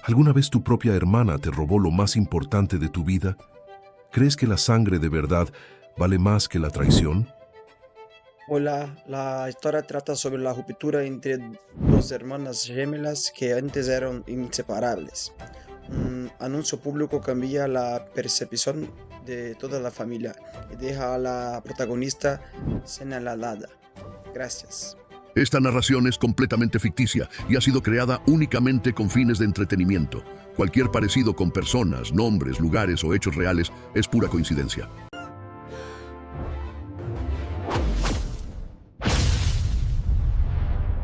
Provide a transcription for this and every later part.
¿Alguna vez tu propia hermana te robó lo más importante de tu vida? ¿Crees que la sangre de verdad vale más que la traición? Hola, la historia trata sobre la ruptura entre dos hermanas gemelas que antes eran inseparables. Un anuncio público cambia la percepción de toda la familia y deja a la protagonista señalada. Gracias. Esta narración es completamente ficticia y ha sido creada únicamente con fines de entretenimiento. Cualquier parecido con personas, nombres, lugares o hechos reales es pura coincidencia.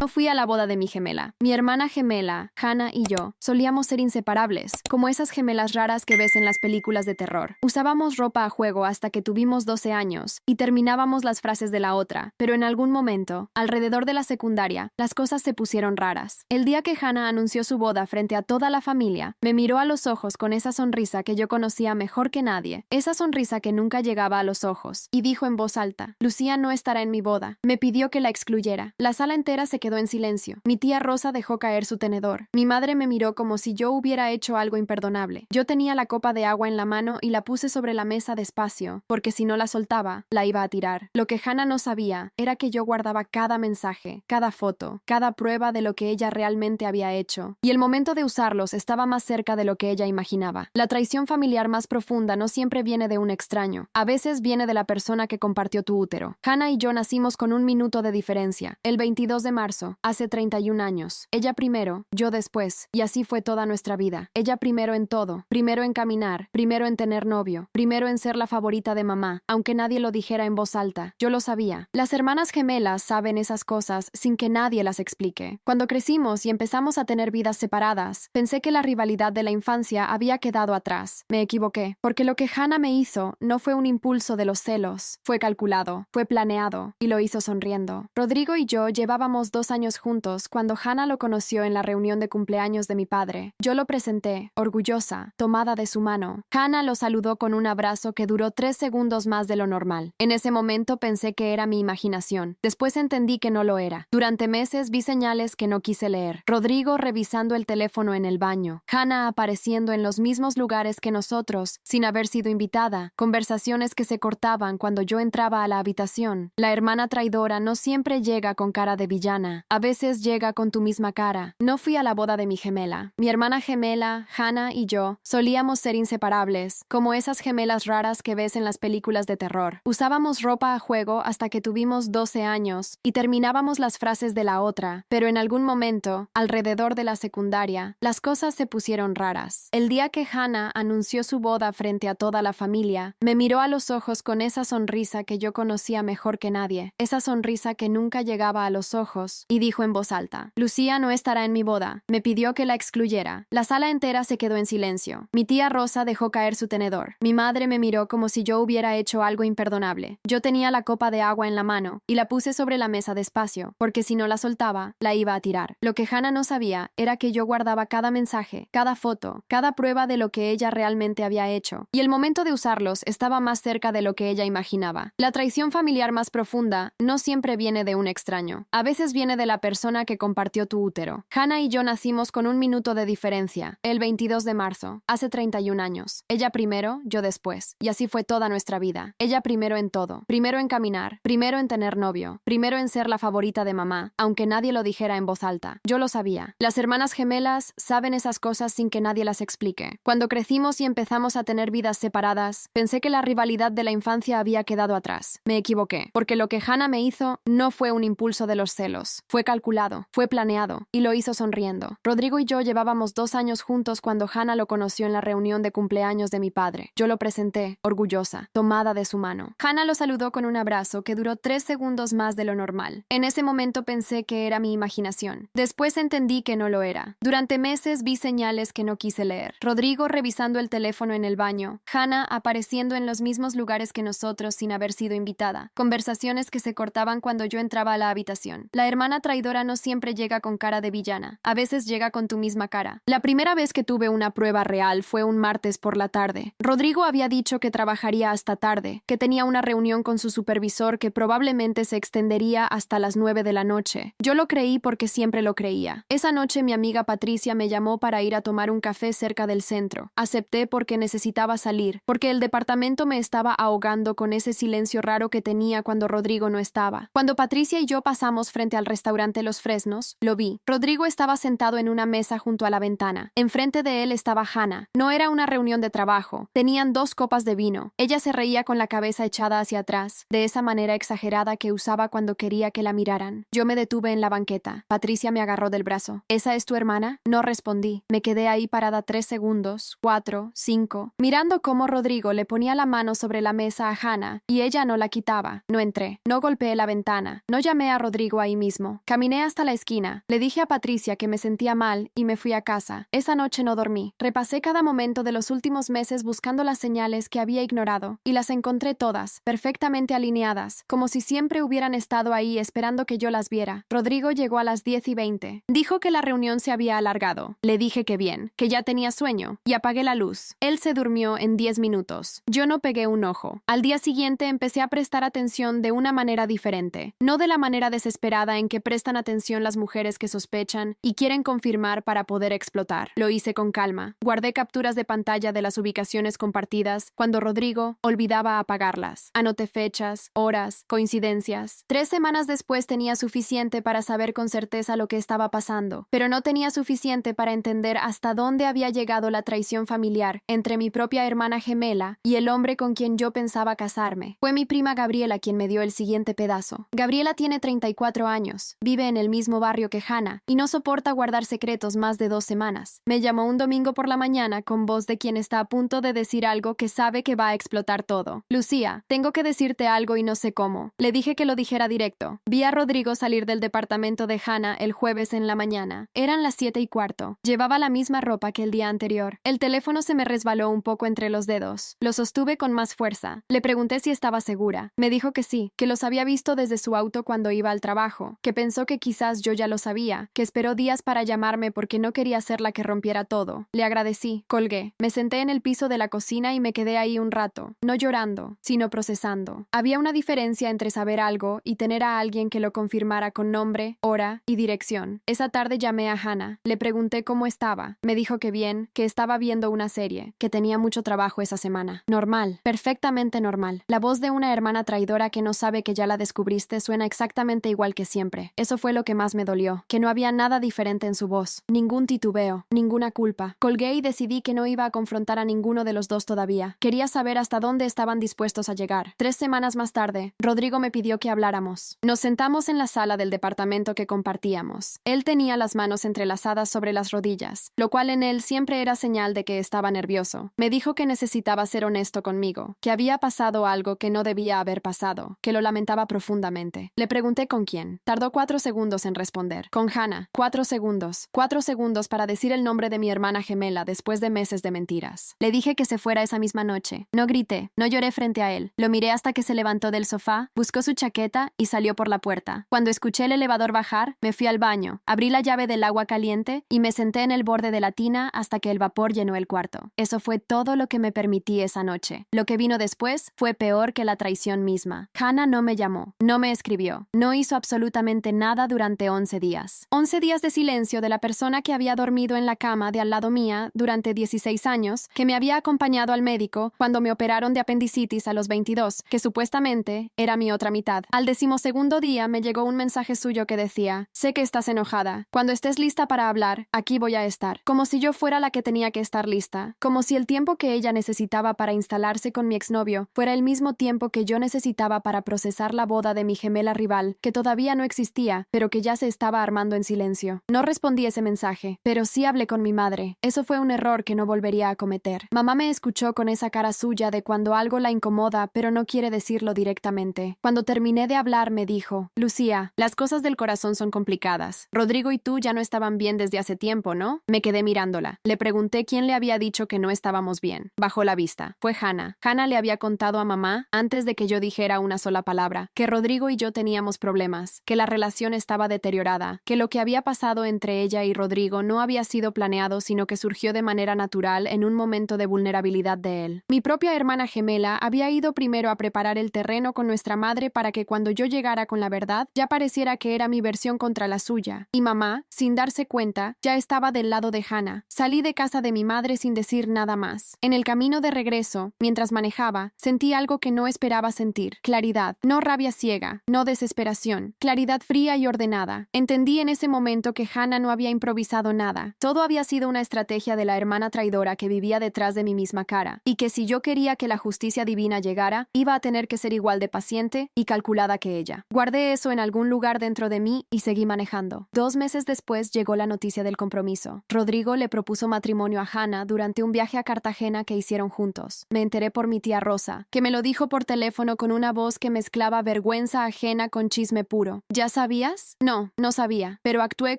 No fui a la boda de mi gemela. Mi hermana gemela, Hannah y yo, solíamos ser inseparables, como esas gemelas raras que ves en las películas de terror. Usábamos ropa a juego hasta que tuvimos 12 años y terminábamos las frases de la otra, pero en algún momento, alrededor de la secundaria, las cosas se pusieron raras. El día que Hannah anunció su boda frente a toda la familia, me miró a los ojos con esa sonrisa que yo conocía mejor que nadie, esa sonrisa que nunca llegaba a los ojos, y dijo en voz alta: Lucía no estará en mi boda. Me pidió que la excluyera. La sala entera se quedó en silencio. Mi tía Rosa dejó caer su tenedor. Mi madre me miró como si yo hubiera hecho algo imperdonable. Yo tenía la copa de agua en la mano y la puse sobre la mesa despacio, porque si no la soltaba, la iba a tirar. Lo que Hannah no sabía era que yo guardaba cada mensaje, cada foto, cada prueba de lo que ella realmente había hecho, y el momento de usarlos estaba más cerca de lo que ella imaginaba. La traición familiar más profunda no siempre viene de un extraño. A veces viene de la persona que compartió tu útero. Hannah y yo nacimos con 1 minuto de diferencia, el 22 de marzo, hace 31 años. Ella primero, yo después, y así fue toda nuestra vida. Ella primero en todo, primero en caminar, primero en tener novio, primero en ser la favorita de mamá, aunque nadie lo dijera en voz alta. Yo lo sabía. Las hermanas gemelas saben esas cosas sin que nadie las explique. Cuando crecimos y empezamos a tener vidas separadas, pensé que la rivalidad de la infancia había quedado atrás. Me equivoqué, porque lo que Hannah me hizo no fue un impulso de los celos, fue calculado, fue planeado, y lo hizo sonriendo. Rodrigo y yo llevábamos 2 años juntos cuando Hannah lo conoció en la reunión de cumpleaños de mi padre. Yo lo presenté, orgullosa, tomada de su mano. Hannah lo saludó con un abrazo que duró 3 segundos más de lo normal. En ese momento pensé que era mi imaginación. Después entendí que no lo era. Durante meses vi señales que no quise leer. Rodrigo revisando el teléfono en el baño. Hannah apareciendo en los mismos lugares que nosotros, sin haber sido invitada. Conversaciones que se cortaban cuando yo entraba a la habitación. La hermana traidora no siempre llega con cara de villana. A veces llega con tu misma cara. No fui a la boda de mi gemela. Mi hermana gemela, Hannah y yo, solíamos ser inseparables, como esas gemelas raras que ves en las películas de terror. Usábamos ropa a juego hasta que tuvimos 12 años y terminábamos las frases de la otra, pero en algún momento, alrededor de la secundaria, las cosas se pusieron raras. El día que Hannah anunció su boda frente a toda la familia, me miró a los ojos con esa sonrisa que yo conocía mejor que nadie, esa sonrisa que nunca llegaba a los ojos, y dijo en voz alta: Lucía no estará en mi boda. Me pidió que la excluyera. La sala entera se quedó en silencio. Mi tía Rosa dejó caer su tenedor. Mi madre me miró como si yo hubiera hecho algo imperdonable. Yo tenía la copa de agua en la mano y la puse sobre la mesa despacio, porque si no la soltaba, la iba a tirar. Lo que Hannah no sabía era que yo guardaba cada mensaje, cada foto, cada prueba de lo que ella realmente había hecho, y el momento de usarlos estaba más cerca de lo que ella imaginaba. La traición familiar más profunda no siempre viene de un extraño. A veces viene de la persona que compartió tu útero. Hannah y yo nacimos con 1 minuto de diferencia, el 22 de marzo, hace 31 años. Ella primero, yo después, y así fue toda nuestra vida. Ella primero en todo, primero en caminar, primero en tener novio, primero en ser la favorita de mamá, aunque nadie lo dijera en voz alta. Yo lo sabía. Las hermanas gemelas saben esas cosas sin que nadie las explique. Cuando crecimos y empezamos a tener vidas separadas, pensé que la rivalidad de la infancia había quedado atrás. Me equivoqué, porque lo que Hannah me hizo no fue un impulso de los celos, fue calculado, fue planeado, y lo hizo sonriendo. Rodrigo y yo llevábamos 2 años juntos cuando Hannah lo conoció en la reunión de cumpleaños de mi padre. Yo lo presenté, orgullosa, tomada de su mano. Hannah lo saludó con un abrazo que duró 3 segundos más de lo normal. En ese momento pensé que era mi imaginación. Después entendí que no lo era. Durante meses vi señales que no quise leer. Rodrigo revisando el teléfono en el baño. Hannah apareciendo en los mismos lugares que nosotros sin haber sido invitada. Conversaciones que se cortaban cuando yo entraba a la habitación. La hermana hermana traidora no siempre llega con cara de villana. A veces llega con tu misma cara. La primera vez que tuve una prueba real fue un martes por la tarde. Rodrigo había dicho que trabajaría hasta tarde, que tenía una reunión con su supervisor que probablemente se extendería hasta las 9 de la noche. Yo lo creí porque siempre lo creía. Esa noche mi amiga Patricia me llamó para ir a tomar un café cerca del centro. Acepté porque necesitaba salir, porque el departamento me estaba ahogando con ese silencio raro que tenía cuando Rodrigo no estaba. Cuando Patricia y yo pasamos frente al restaurante Los Fresnos, lo vi. Rodrigo estaba sentado en una mesa junto a la ventana. Enfrente de él estaba Hannah. No era una reunión de trabajo. Tenían 2 copas de vino. Ella se reía con la cabeza echada hacia atrás, de esa manera exagerada que usaba cuando quería que la miraran. Yo me detuve en la banqueta. Patricia me agarró del brazo. ¿Esa es tu hermana? No respondí. Me quedé ahí parada 3 segundos, 4, 5, mirando cómo Rodrigo le ponía la mano sobre la mesa a Hannah y ella no la quitaba. No entré. No golpeé la ventana. No llamé a Rodrigo ahí mismo. Caminé hasta la esquina. Le dije a Patricia que me sentía mal y me fui a casa. Esa noche no dormí. Repasé cada momento de los últimos meses buscando las señales que había ignorado y las encontré todas, perfectamente alineadas, como si siempre hubieran estado ahí esperando que yo las viera. Rodrigo llegó a las 10:20. Dijo que la reunión se había alargado. Le dije que bien, que ya tenía sueño, y apagué la luz. Él se durmió en 10 minutos. Yo no pegué un ojo. Al día siguiente empecé a prestar atención de una manera diferente, no de la manera desesperada en que prestan atención las mujeres que sospechan y quieren confirmar para poder explotar. Lo hice con calma. Guardé capturas de pantalla de las ubicaciones compartidas cuando Rodrigo olvidaba apagarlas. Anoté fechas, horas, coincidencias. 3 semanas después tenía suficiente para saber con certeza lo que estaba pasando, pero no tenía suficiente para entender hasta dónde había llegado la traición familiar entre mi propia hermana gemela y el hombre con quien yo pensaba casarme. Fue mi prima Gabriela quien me dio el siguiente pedazo. Gabriela tiene 34 años, vive en el mismo barrio que Hannah y no soporta guardar secretos más de 2 semanas. Me llamó un domingo por la mañana con voz de quien está a punto de decir algo que sabe que va a explotar todo. Lucía, tengo que decirte algo y no sé cómo. Le dije que lo dijera directo. Vi a Rodrigo salir del departamento de Hannah el jueves en la mañana. Eran las 7:15. Llevaba la misma ropa que el día anterior. El teléfono se me resbaló un poco entre los dedos. Lo sostuve con más fuerza. Le pregunté si estaba segura. Me dijo que sí, que los había visto desde su auto cuando iba al trabajo, que pensó que quizás yo ya lo sabía, que esperó días para llamarme porque no quería ser la que rompiera todo. Le agradecí. Colgué. Me senté en el piso de la cocina y me quedé ahí un rato, no llorando, sino procesando. Había una diferencia entre saber algo y tener a alguien que lo confirmara con nombre, hora y dirección. Esa tarde llamé a Hannah. Le pregunté cómo estaba. Me dijo que bien, que estaba viendo una serie, que tenía mucho trabajo esa semana. Normal, perfectamente normal. La voz de una hermana traidora que no sabe que ya la descubriste suena exactamente igual que siempre. Eso fue lo que más me dolió, que no había nada diferente en su voz. Ningún titubeo, ninguna culpa. Colgué y decidí que no iba a confrontar a ninguno de los dos todavía. Quería saber hasta dónde estaban dispuestos a llegar. 3 semanas más tarde, Rodrigo me pidió que habláramos. Nos sentamos en la sala del departamento que compartíamos. Él tenía las manos entrelazadas sobre las rodillas, lo cual en él siempre era señal de que estaba nervioso. Me dijo que necesitaba ser honesto conmigo, que había pasado algo que no debía haber pasado, que lo lamentaba profundamente. Le pregunté con quién. Tardó 4 segundos en responder. Con Hannah. 4 segundos. 4 segundos para decir el nombre de mi hermana gemela después de meses de mentiras. Le dije que se fuera esa misma noche. No grité, no lloré frente a él. Lo miré hasta que se levantó del sofá, buscó su chaqueta y salió por la puerta. Cuando escuché el elevador bajar, me fui al baño, abrí la llave del agua caliente y me senté en el borde de la tina hasta que el vapor llenó el cuarto. Eso fue todo lo que me permití esa noche. Lo que vino después fue peor que la traición misma. Hannah no me llamó, no me escribió, no hizo absolutamente nada durante 11 días. 11 días de silencio de la persona que había dormido en la cama de al lado mía durante 16 años, que me había acompañado al médico cuando me operaron de apendicitis a los 22, que supuestamente era mi otra mitad. Al 12º día me llegó un mensaje suyo que decía: sé que estás enojada. Cuando estés lista para hablar, aquí voy a estar. Como si yo fuera la que tenía que estar lista. Como si el tiempo que ella necesitaba para instalarse con mi exnovio fuera el mismo tiempo que yo necesitaba para procesar la boda de mi gemela rival, que todavía no existía, pero que ya se estaba armando en silencio. No respondí ese mensaje, pero sí hablé con mi madre. Eso fue un error que no volvería a cometer. Mamá me escuchó con esa cara suya de cuando algo la incomoda, pero no quiere decirlo directamente. Cuando terminé de hablar, me dijo: Lucía, las cosas del corazón son complicadas. Rodrigo y tú ya no estaban bien desde hace tiempo, ¿no? Me quedé mirándola. Le pregunté quién le había dicho que no estábamos bien. Bajó la vista. Fue Hannah. Hannah le había contado a mamá, antes de que yo dijera una sola palabra, que Rodrigo y yo teníamos problemas, que la relación relación estaba deteriorada, que lo que había pasado entre ella y Rodrigo no había sido planeado, sino que surgió de manera natural en un momento de vulnerabilidad de él. Mi propia hermana gemela había ido primero a preparar el terreno con nuestra madre para que cuando yo llegara con la verdad ya pareciera que era mi versión contra la suya. Y mamá, sin darse cuenta, ya estaba del lado de Hannah. Salí de casa de mi madre sin decir nada más. En el camino de regreso, mientras manejaba, sentí algo que no esperaba sentir. Claridad, no rabia ciega, no desesperación. Claridad fría y ordenada. Entendí en ese momento que Hannah no había improvisado nada. Todo había sido una estrategia de la hermana traidora que vivía detrás de mi misma cara, y que si yo quería que la justicia divina llegara, iba a tener que ser igual de paciente y calculada que ella. Guardé eso en algún lugar dentro de mí y seguí manejando. 2 meses después llegó la noticia del compromiso. Rodrigo le propuso matrimonio a Hannah durante un viaje a Cartagena que hicieron juntos. Me enteré por mi tía Rosa, que me lo dijo por teléfono con una voz que mezclaba vergüenza ajena con chisme puro. ¿Ya sabías? No, no sabía, pero actué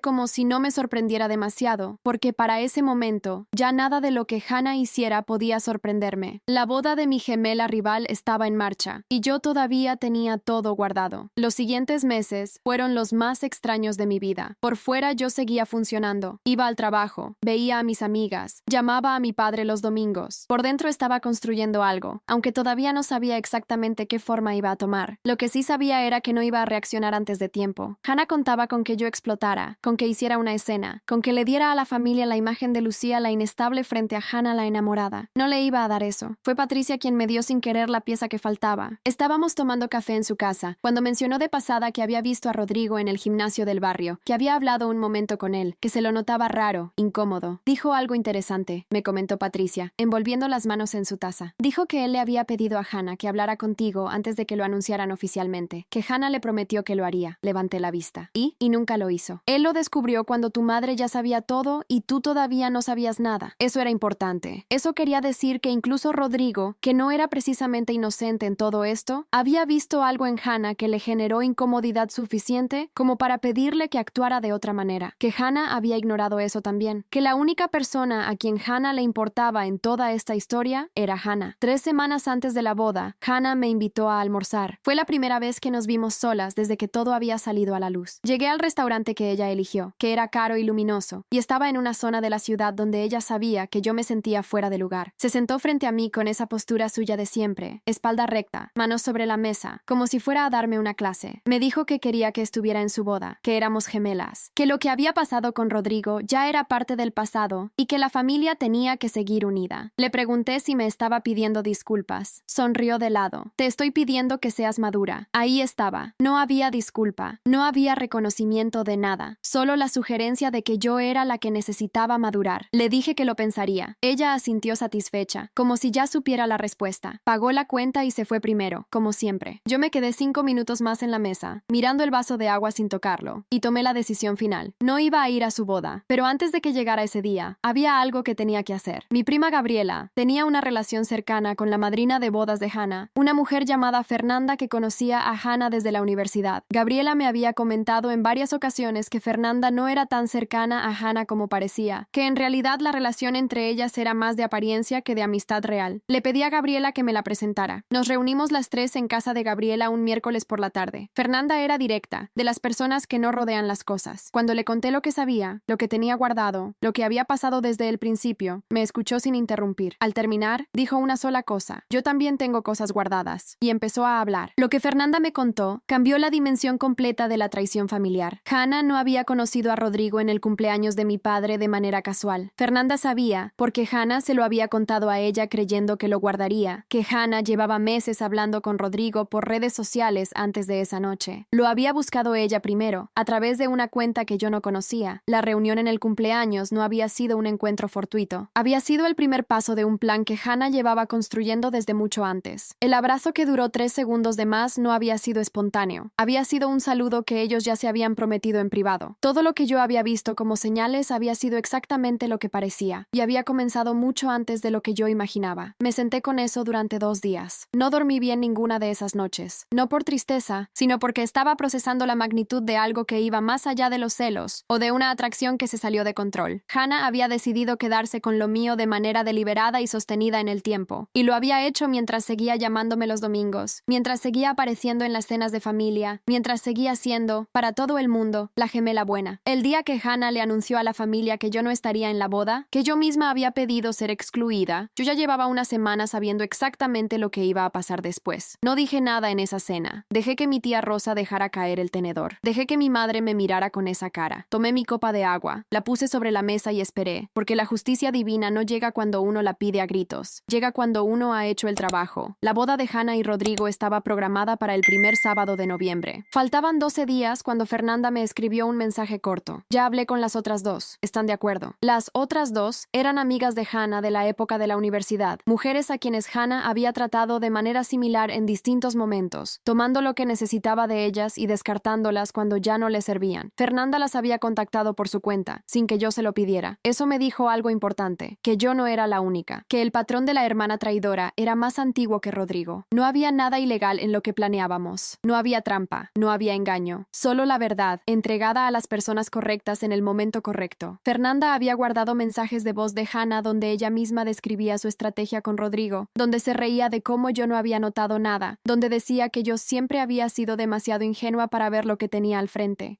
como si no me sorprendiera demasiado, porque para ese momento ya nada de lo que Hannah hiciera podía sorprenderme. La boda de mi gemela rival estaba en marcha, y yo todavía tenía todo guardado. Los siguientes meses fueron los más extraños de mi vida. Por fuera yo seguía funcionando, iba al trabajo, veía a mis amigas, llamaba a mi padre los domingos. Por dentro estaba construyendo algo, aunque todavía no sabía exactamente qué forma iba a tomar. Lo que sí sabía era que no iba a reaccionar antes de tiempo. Hannah contaba con que yo explotara, con que hiciera una escena, con que le diera a la familia la imagen de Lucía la inestable frente a Hannah la enamorada. No le iba a dar eso. Fue Patricia quien me dio sin querer la pieza que faltaba. Estábamos tomando café en su casa, cuando mencionó de pasada que había visto a Rodrigo en el gimnasio del barrio, que había hablado un momento con él, que se lo notaba raro, incómodo. Dijo algo interesante, me comentó Patricia, envolviendo las manos en su taza. Dijo que él le había pedido a Hannah que hablara contigo antes de que lo anunciaran oficialmente, que Hannah le prometió que lo haría. Levanté la vista. Y nunca lo hizo. Él lo descubrió cuando tu madre ya sabía todo y tú todavía no sabías nada. Eso era importante. Eso quería decir que incluso Rodrigo, que no era precisamente inocente en todo esto, había visto algo en Hannah que le generó incomodidad suficiente como para pedirle que actuara de otra manera. Que Hannah había ignorado eso también. Que la única persona a quien Hannah le importaba en toda esta historia era Hannah. 3 semanas antes de la boda, Hannah me invitó a almorzar. Fue la primera vez que nos vimos solas desde que todo había salido a la luz. Llegué al restaurante que ella eligió, que era caro y luminoso, y estaba en una zona de la ciudad donde ella sabía que yo me sentía fuera de lugar. Se sentó frente a mí con esa postura suya de siempre, espalda recta, manos sobre la mesa, como si fuera a darme una clase. Me dijo que quería que estuviera en su boda, que éramos gemelas, que lo que había pasado con Rodrigo ya era parte del pasado y que la familia tenía que seguir unida. Le pregunté si me estaba pidiendo disculpas. Sonrió de lado. Te estoy pidiendo que seas madura. Ahí estaba. No había disculpa. No había reconocimiento de nada. Solo la sugerencia de que yo era la que necesitaba madurar. Le dije que lo pensaría. Ella asintió satisfecha, como si ya supiera la respuesta. Pagó la cuenta y se fue primero, como siempre. Yo me quedé 5 minutos más en la mesa, mirando el vaso de agua sin tocarlo, y tomé la decisión final. No iba a ir a su boda, pero antes de que llegara ese día, había algo que tenía que hacer. Mi prima Gabriela tenía una relación cercana con la madrina de bodas de Hannah, una mujer llamada Fernanda que conocía a Hannah desde la universidad. Gabriela me había comentado en varias ocasiones que Fernanda no era tan cercana a Hannah como parecía, que en realidad la relación entre ellas era más de apariencia que de amistad real. Le pedí a Gabriela que me la presentara. Nos reunimos las 3 en casa de Gabriela un miércoles por la tarde. Fernanda era directa, de las personas que no rodean las cosas. Cuando le conté lo que sabía, lo que tenía guardado, lo que había pasado desde el principio, me escuchó sin interrumpir. Al terminar, dijo una sola cosa: yo también tengo cosas guardadas. Y empezó a hablar. Lo que Fernanda me contó cambió la dimensión completa de la traición familiar. Hannah no había conocido a Rodrigo en el cumpleaños de mi padre de manera casual. Fernanda sabía, porque Hannah se lo había contado a ella creyendo que lo guardaría, que Hannah llevaba meses hablando con Rodrigo por redes sociales antes de esa noche. Lo había buscado ella primero, a través de una cuenta que yo no conocía. La reunión en el cumpleaños no había sido un encuentro fortuito. Había sido el primer paso de un plan que Hannah llevaba construyendo desde mucho antes. El abrazo que duró 3 segundos de más no había sido espontáneo. Había sido un saludo que ellos ya se habían prometido en privado. Todo lo que yo había visto como señales había sido exactamente lo que parecía, y había comenzado mucho antes de lo que yo imaginaba. Me senté con eso durante 2 días. No dormí bien ninguna de esas noches. No por tristeza, sino porque estaba procesando la magnitud de algo que iba más allá de los celos, o de una atracción que se salió de control. Hannah había decidido quedarse con lo mío de manera deliberada y sostenida en el tiempo, y lo había hecho mientras seguía llamándome los domingos, mientras seguía apareciendo en las cenas de familia, mientras seguía seguía siendo, para todo el mundo, la gemela buena. El día que Hannah le anunció a la familia que yo no estaría en la boda, que yo misma había pedido ser excluida, yo ya llevaba una semana sabiendo exactamente lo que iba a pasar después. No dije nada en esa cena. Dejé que mi tía Rosa dejara caer el tenedor. Dejé que mi madre me mirara con esa cara. Tomé mi copa de agua, la puse sobre la mesa y esperé, porque la justicia divina no llega cuando uno la pide a gritos. Llega cuando uno ha hecho el trabajo. La boda de Hannah y Rodrigo estaba programada para el primer sábado de noviembre. Faltaban 12 días cuando Fernanda me escribió un mensaje corto. Ya hablé con las otras dos. ¿Están de acuerdo? Las otras dos eran amigas de Hannah de la época de la universidad, mujeres a quienes Hannah había tratado de manera similar en distintos momentos, tomando lo que necesitaba de ellas y descartándolas cuando ya no le servían. Fernanda las había contactado por su cuenta, sin que yo se lo pidiera. Eso me dijo algo importante, que yo no era la única, que el patrón de la hermana traidora era más antiguo que Rodrigo. No había nada ilegal en lo que planeábamos. No había trampa, no había engaño, solo la verdad, entregada a las personas correctas en el momento correcto. Fernanda había guardado mensajes de voz de Hannah donde ella misma describía su estrategia con Rodrigo, donde se reía de cómo yo no había notado nada, donde decía que yo siempre había sido demasiado ingenua para ver lo que tenía al frente.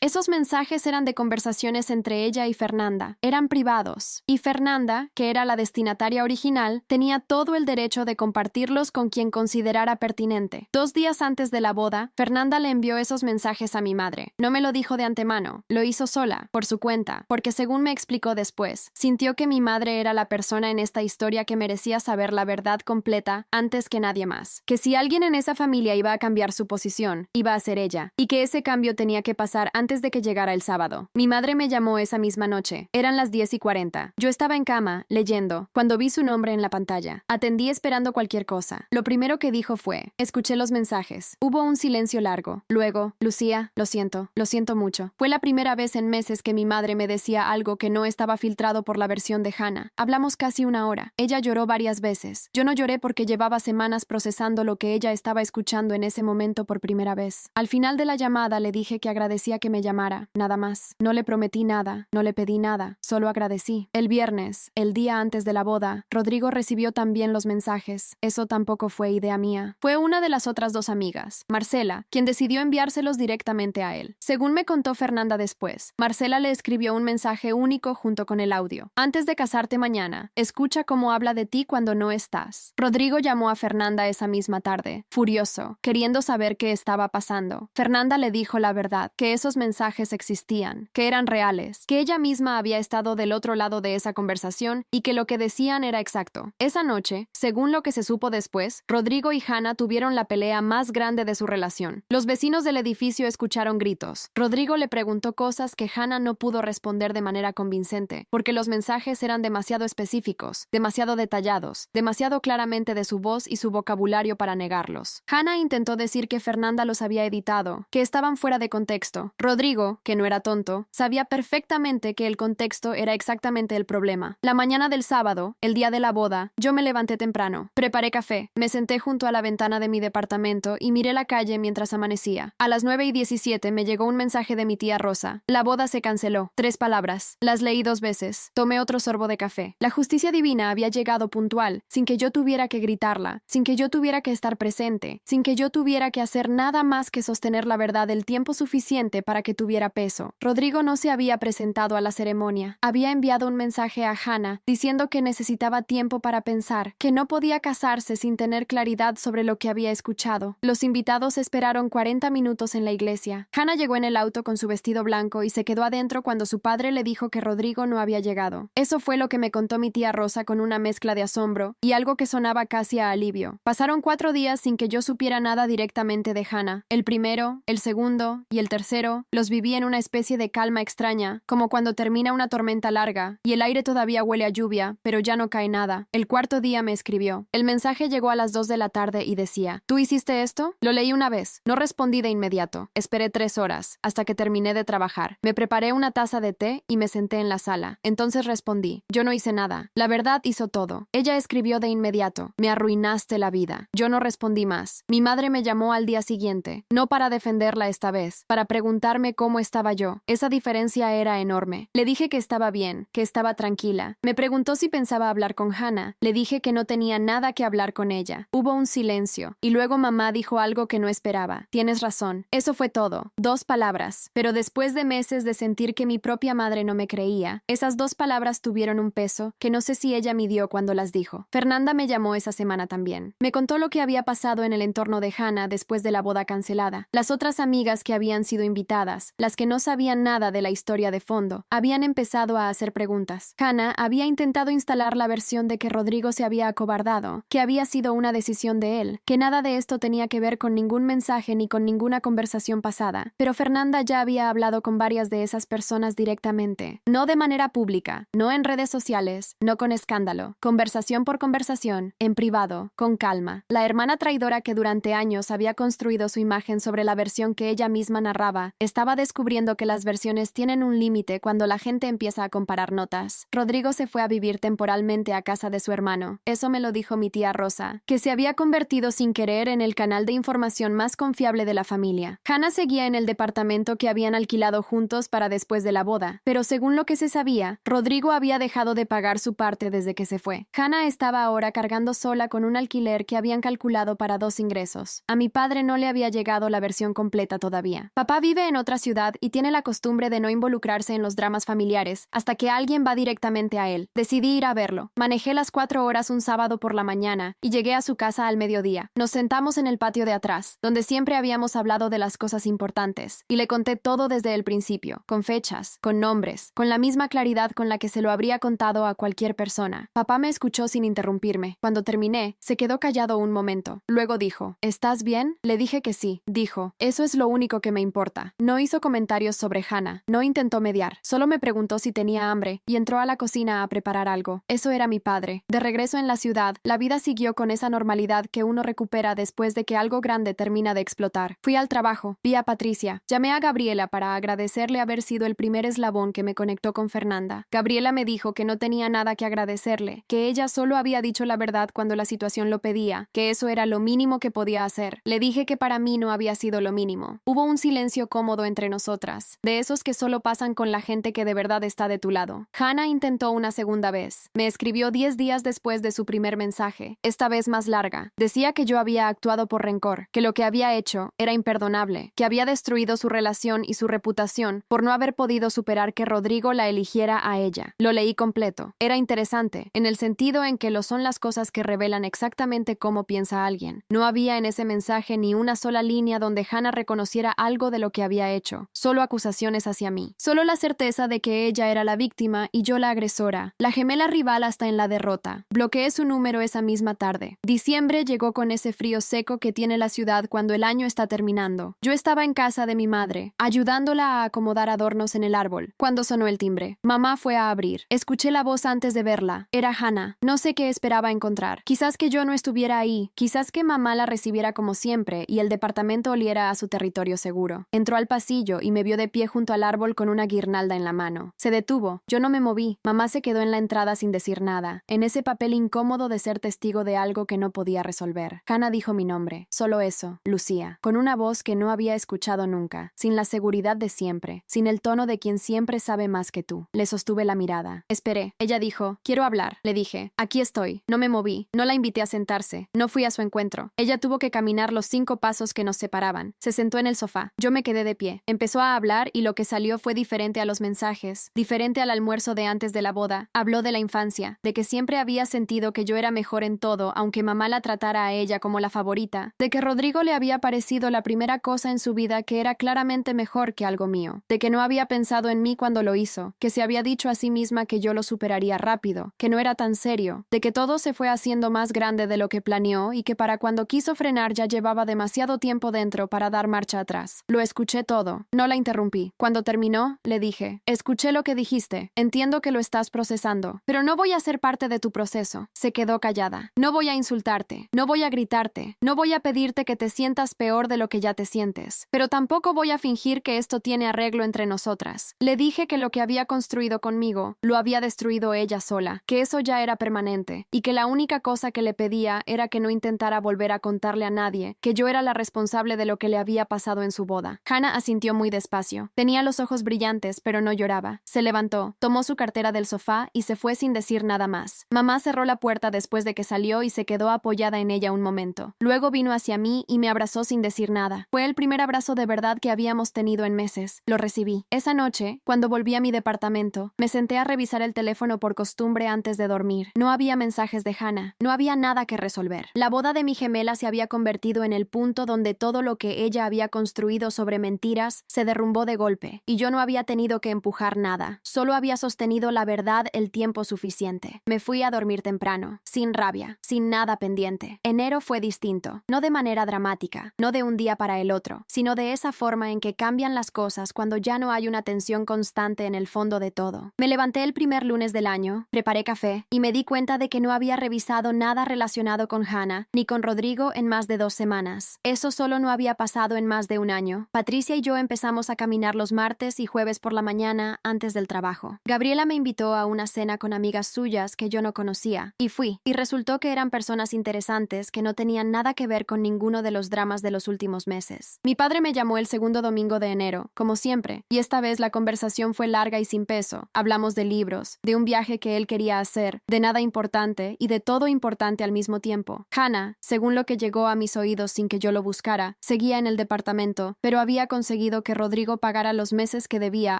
Esos mensajes eran de conversaciones entre ella y Fernanda. Eran privados. Y Fernanda, que era la destinataria original, tenía todo el derecho de compartirlos con quien considerara pertinente. 2 días antes de la boda, Fernanda le envió esos mensajes a mi madre. No me lo dijo de antemano. Lo hizo sola, por su cuenta, porque según me explicó después, sintió que mi madre era la persona en esta historia que merecía saber la verdad completa antes que nadie más. Que si alguien en esa familia iba a cambiar su posición, iba a ser ella. Y que ese cambio tenía que pasar antes de que llegara el sábado. Mi madre me llamó esa misma noche. Eran las 10:40. Yo estaba en cama, leyendo, cuando vi su nombre en la pantalla. Atendí esperando cualquier cosa. Lo primero que dijo fue, escuché los mensajes. Hubo un silencio largo. Luego, Lucía, lo siento mucho. Fue la primera vez en meses que mi madre me decía algo que no estaba filtrado por la versión de Hannah. Hablamos casi 1 hora. Ella lloró varias veces. Yo no lloré porque llevaba semanas procesando lo que ella estaba escuchando en ese momento por primera vez. Al final de la llamada le dije que agradecía que me llamara, nada más. No le prometí nada, no le pedí nada, solo agradecí. El viernes, el día antes de la boda, Rodrigo recibió también los mensajes. Eso tampoco fue idea mía. Fue una de las otras 2 amigas, Marcela, quien decidió enviárselos directamente a él. Según me contó Fernanda después, Marcela le escribió un mensaje único junto con el audio. Antes de casarte mañana, escucha cómo habla de ti cuando no estás. Rodrigo llamó a Fernanda esa misma tarde, furioso, queriendo saber qué estaba pasando. Fernanda le dijo la verdad, que esos mensajes existían, que eran reales, que ella misma había estado del otro lado de esa conversación y que lo que decían era exacto. Esa noche, según lo que se supo después, Rodrigo y Hannah tuvieron la pelea más grande de su relación. Los vecinos del edificio escucharon gritos. Rodrigo le preguntó cosas que Hannah no pudo responder de manera convincente, porque los mensajes eran demasiado específicos, demasiado detallados, demasiado claramente de su voz y su vocabulario para negarlos. Hannah intentó decir que Fernanda los había editado, que estaban fuera de contexto. Rodrigo, que no era tonto, sabía perfectamente que el contexto era exactamente el problema. La mañana del sábado, el día de la boda, yo me levanté temprano. Preparé café, me senté junto a la ventana de mi departamento y miré la calle mientras amanecía. A las 9:17 me llegó un mensaje de mi tía Rosa. La boda se canceló. 3 palabras. Las leí 2 veces. Tomé otro sorbo de café. La justicia divina había llegado puntual, sin que yo tuviera que gritarla, sin que yo tuviera que estar presente, sin que yo tuviera que hacer nada más que sostener la verdad el tiempo suficiente para que tuviera peso. Rodrigo no se había presentado a la ceremonia. Había enviado un mensaje a Hannah diciendo que necesitaba tiempo para pensar, que no podía casarse sin tener claridad sobre lo que había escuchado. Los invitados esperaron 40 minutos en la iglesia. Hannah llegó en el auto con su vestido blanco y se quedó adentro cuando su padre le dijo que Rodrigo no había llegado. Eso fue lo que me contó mi tía Rosa con una mezcla de asombro y algo que sonaba casi a alivio. Pasaron 4 días sin que yo supiera nada directamente de Hannah. El primero, el segundo y el tercero los viví en una especie de calma extraña, como cuando termina una tormenta larga y el aire todavía huele a lluvia, pero ya no cae nada. El 4.º día me escribió. El mensaje llegó a las 2 de la tarde y decía: ¿Tú hiciste esto? Lo leí una vez. No respondí de inmediato. Esperé 3 horas, hasta que terminé de trabajar. Me preparé una taza de té y me senté en la sala. Entonces respondí: yo no hice nada. La verdad hizo todo. Ella escribió de inmediato: me arruinaste la vida. Yo no respondí más. Mi madre me llamó al día siguiente, no para defenderla esta vez, para preguntarme preguntarme cómo estaba yo. Esa diferencia era enorme. Le dije que estaba bien, que estaba tranquila. Me preguntó si pensaba hablar con Hannah. Le dije que no tenía nada que hablar con ella. Hubo un silencio. Y luego mamá dijo algo que no esperaba. Tienes razón. Eso fue todo. 2 palabras. Pero después de meses de sentir que mi propia madre no me creía, esas 2 palabras tuvieron un peso que no sé si ella midió cuando las dijo. Fernanda me llamó esa semana también. Me contó lo que había pasado en el entorno de Hannah después de la boda cancelada. Las otras amigas que habían sido invitadas, las que no sabían nada de la historia de fondo, habían empezado a hacer preguntas. Hannah había intentado instalar la versión de que Rodrigo se había acobardado, que había sido una decisión de él, que nada de esto tenía que ver con ningún mensaje ni con ninguna conversación pasada. Pero Fernanda ya había hablado con varias de esas personas directamente, no de manera pública, no en redes sociales, no con escándalo, conversación por conversación, en privado, con calma. La hermana traidora que durante años había construido su imagen sobre la versión que ella misma narraba, estaba descubriendo que las versiones tienen un límite cuando la gente empieza a comparar notas. Rodrigo se fue a vivir temporalmente a casa de su hermano. Eso me lo dijo mi tía Rosa, que se había convertido sin querer en el canal de información más confiable de la familia. Hannah seguía en el departamento que habían alquilado juntos para después de la boda, pero según lo que se sabía, Rodrigo había dejado de pagar su parte desde que se fue. Hannah estaba ahora cargando sola con un alquiler que habían calculado para 2 ingresos. A mi padre no le había llegado la versión completa todavía. Papá vive en otra ciudad y tiene la costumbre de no involucrarse en los dramas familiares hasta que alguien va directamente a él. Decidí ir a verlo. Manejé las 4 horas un sábado por la mañana y llegué a su casa al mediodía. Nos sentamos en el patio de atrás, donde siempre habíamos hablado de las cosas importantes, y le conté todo desde el principio, con fechas, con nombres, con la misma claridad con la que se lo habría contado a cualquier persona. Papá me escuchó sin interrumpirme. Cuando terminé, se quedó callado un momento. Luego dijo, ¿estás bien? Le dije que sí. Dijo, eso es lo único que me importa. No hizo comentarios sobre Hannah, no intentó mediar, solo me preguntó si tenía hambre y entró a la cocina a preparar algo. Eso era mi padre. De regreso en la ciudad, la vida siguió con esa normalidad que uno recupera después de que algo grande termina de explotar. Fui al trabajo, vi a Patricia, llamé a Gabriela para agradecerle haber sido el primer eslabón que me conectó con Fernanda. Gabriela me dijo que no tenía nada que agradecerle, que ella solo había dicho la verdad cuando la situación lo pedía, que eso era lo mínimo que podía hacer. Le dije que para mí no había sido lo mínimo. Hubo un silencio cómodo entre nosotras, de esos que solo pasan con la gente que de verdad está de tu lado. Hannah intentó una segunda vez. Me escribió 10 días después de su primer mensaje, esta vez más larga. Decía que yo había actuado por rencor, que lo que había hecho era imperdonable, que había destruido su relación y su reputación por no haber podido superar que Rodrigo la eligiera a ella. Lo leí completo. Era interesante, en el sentido en que lo son las cosas que revelan exactamente cómo piensa alguien. No había en ese mensaje ni una sola línea donde Hannah reconociera algo de lo que había hecho, solo acusaciones hacia mí, solo la certeza de que ella era la víctima y yo la agresora, la gemela rival hasta en la derrota. Bloqueé su número esa misma tarde. Diciembre llegó con ese frío seco que tiene la ciudad cuando el año está terminando. Yo estaba en casa de mi madre, ayudándola a acomodar adornos en el árbol, cuando sonó el timbre. Mamá fue a abrir. Escuché la voz antes de verla. Era Hannah. No sé qué esperaba encontrar. Quizás que yo no estuviera ahí, quizás que mamá la recibiera como siempre y el departamento oliera a su territorio seguro. Entró al pasillo y me vio de pie junto al árbol con una guirnalda en la mano. Se detuvo. Yo no me moví. Mamá se quedó en la entrada sin decir nada, en ese papel incómodo de ser testigo de algo que no podía resolver. Hannah dijo mi nombre. Solo eso, Lucía, con una voz que no había escuchado nunca, sin la seguridad de siempre, sin el tono de quien siempre sabe más que tú. Le sostuve la mirada. Esperé. Ella dijo, quiero hablar. Le dije, aquí estoy. No me moví. No la invité a sentarse. No fui a su encuentro. Ella tuvo que caminar los 5 pasos que nos separaban. Se sentó en el sofá. Yo me quedé de pie. Empezó a hablar y lo que salió fue diferente a los mensajes, diferente al almuerzo de antes de la boda. Habló de la infancia, de que siempre había sentido que yo era mejor en todo, aunque mamá la tratara a ella como la favorita, de que Rodrigo le había parecido la primera cosa en su vida que era claramente mejor que algo mío, de que no había pensado en mí cuando lo hizo, que se había dicho a sí misma que yo lo superaría rápido, que no era tan serio, de que todo se fue haciendo más grande de lo que planeó y que para cuando quiso frenar ya llevaba demasiado tiempo dentro para dar marcha atrás. Lo escuché todo. No la interrumpí. Cuando terminó, le dije, escuché lo que dijiste. Entiendo que lo estás procesando, pero no voy a ser parte de tu proceso. Se quedó callada. No voy a insultarte. No voy a gritarte. No voy a pedirte que te sientas peor de lo que ya te sientes. Pero tampoco voy a fingir que esto tiene arreglo entre nosotras. Le dije que lo que había construido conmigo lo había destruido ella sola, que eso ya era permanente, y que la única cosa que le pedía era que no intentara volver a contarle a nadie que yo era la responsable de lo que le había pasado en su boda. Hannah asintió. sintió muy despacio. Tenía los ojos brillantes, pero no lloraba. Se levantó, tomó su cartera del sofá y se fue sin decir nada más. Mamá cerró la puerta después de que salió y se quedó apoyada en ella un momento. Luego vino hacia mí y me abrazó sin decir nada. Fue el primer abrazo de verdad que habíamos tenido en meses. Lo recibí. Esa noche, cuando volví a mi departamento, me senté a revisar el teléfono por costumbre antes de dormir. No había mensajes de Hannah. No había nada que resolver. La boda de mi gemela se había convertido en el punto donde todo lo que ella había construido sobre mentiras se derrumbó de golpe, y yo no había tenido que empujar nada. Solo había sostenido la verdad el tiempo suficiente. Me fui a dormir temprano, sin rabia, sin nada pendiente. Enero fue distinto, no de manera dramática, no de un día para el otro, sino de esa forma en que cambian las cosas cuando ya no hay una tensión constante en el fondo de todo. Me levanté el primer lunes del año, preparé café y me di cuenta de que no había revisado nada relacionado con Hannah ni con Rodrigo en más de 2 semanas. Eso solo no había pasado en más de un año. Patricia y yo empezamos a caminar los martes y jueves por la mañana antes del trabajo. Gabriela me invitó a una cena con amigas suyas que yo no conocía, y fui, y resultó que eran personas interesantes que no tenían nada que ver con ninguno de los dramas de los últimos meses. Mi padre me llamó el segundo domingo de enero, como siempre, y esta vez la conversación fue larga y sin peso. Hablamos de libros, de un viaje que él quería hacer, de nada importante y de todo importante al mismo tiempo. Hannah, según lo que llegó a mis oídos sin que yo lo buscara, seguía en el departamento, pero había conseguido que Rodrigo pagara los meses que debía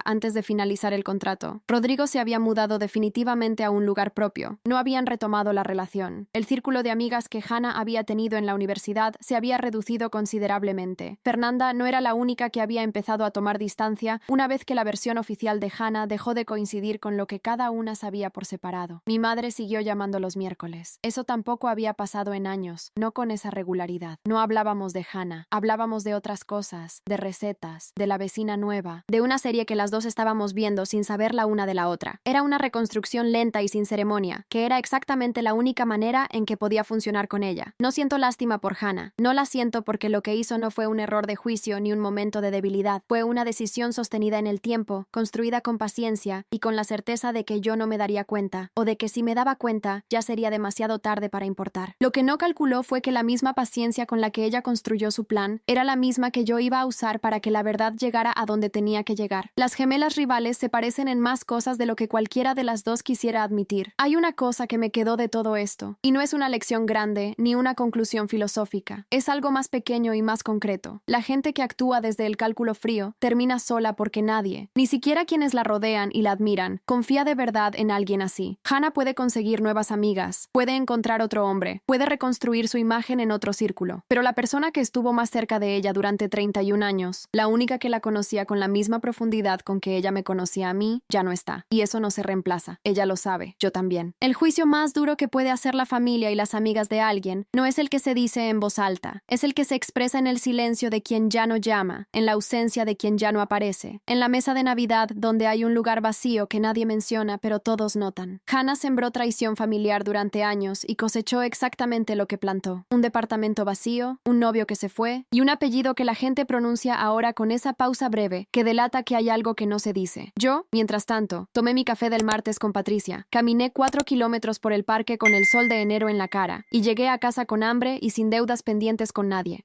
antes de finalizar el contrato. Rodrigo se había mudado definitivamente a un lugar propio. No habían retomado la relación. El círculo de amigas que Hannah había tenido en la universidad se había reducido considerablemente. Fernanda no era la única que había empezado a tomar distancia una vez que la versión oficial de Hannah dejó de coincidir con lo que cada una sabía por separado. Mi madre siguió llamando los miércoles. Eso tampoco había pasado en años, no con esa regularidad. No hablábamos de Hannah, hablábamos de otras cosas, de recetas, de la vecina nueva, de una serie que las dos estábamos viendo sin saber la una de la otra. Era una reconstrucción lenta y sin ceremonia, que era exactamente la única manera en que podía funcionar con ella. No siento lástima por Hannah. No la siento porque lo que hizo no fue un error de juicio ni un momento de debilidad. Fue una decisión sostenida en el tiempo, construida con paciencia y con la certeza de que yo no me daría cuenta, o de que si me daba cuenta, ya sería demasiado tarde para importar. Lo que no calculó fue que la misma paciencia con la que ella construyó su plan era la misma que yo iba a usar para que la verdad llegara a donde tenía que llegar. Las gemelas rivales se parecen en más cosas de lo que cualquiera de las dos quisiera admitir. Hay una cosa que me quedó de todo esto, y no es una lección grande ni una conclusión filosófica. Es algo más pequeño y más concreto. La gente que actúa desde el cálculo frío termina sola porque nadie, ni siquiera quienes la rodean y la admiran, confía de verdad en alguien así. Hannah puede conseguir nuevas amigas, puede encontrar otro hombre, puede reconstruir su imagen en otro círculo, pero la persona que estuvo más cerca de ella durante 31 años, la única que la conocía con la misma profundidad con que ella me conocía a mí, ya no está. Y eso no se reemplaza. Ella lo sabe, yo también. El juicio más duro que puede hacer la familia y las amigas de alguien no es el que se dice en voz alta, es el que se expresa en el silencio de quien ya no llama, en la ausencia de quien ya no aparece, en la mesa de Navidad donde hay un lugar vacío que nadie menciona pero todos notan. Hannah sembró traición familiar durante años y cosechó exactamente lo que plantó. Un departamento vacío, un novio que se fue y un apellido que la gente pronuncia ahora con esa pausa breve que delata que hay algo que no se dice. Yo, mientras tanto, tomé mi café del martes con Patricia, caminé 4 kilómetros por el parque con el sol de enero en la cara y llegué a casa con hambre y sin deudas pendientes con nadie.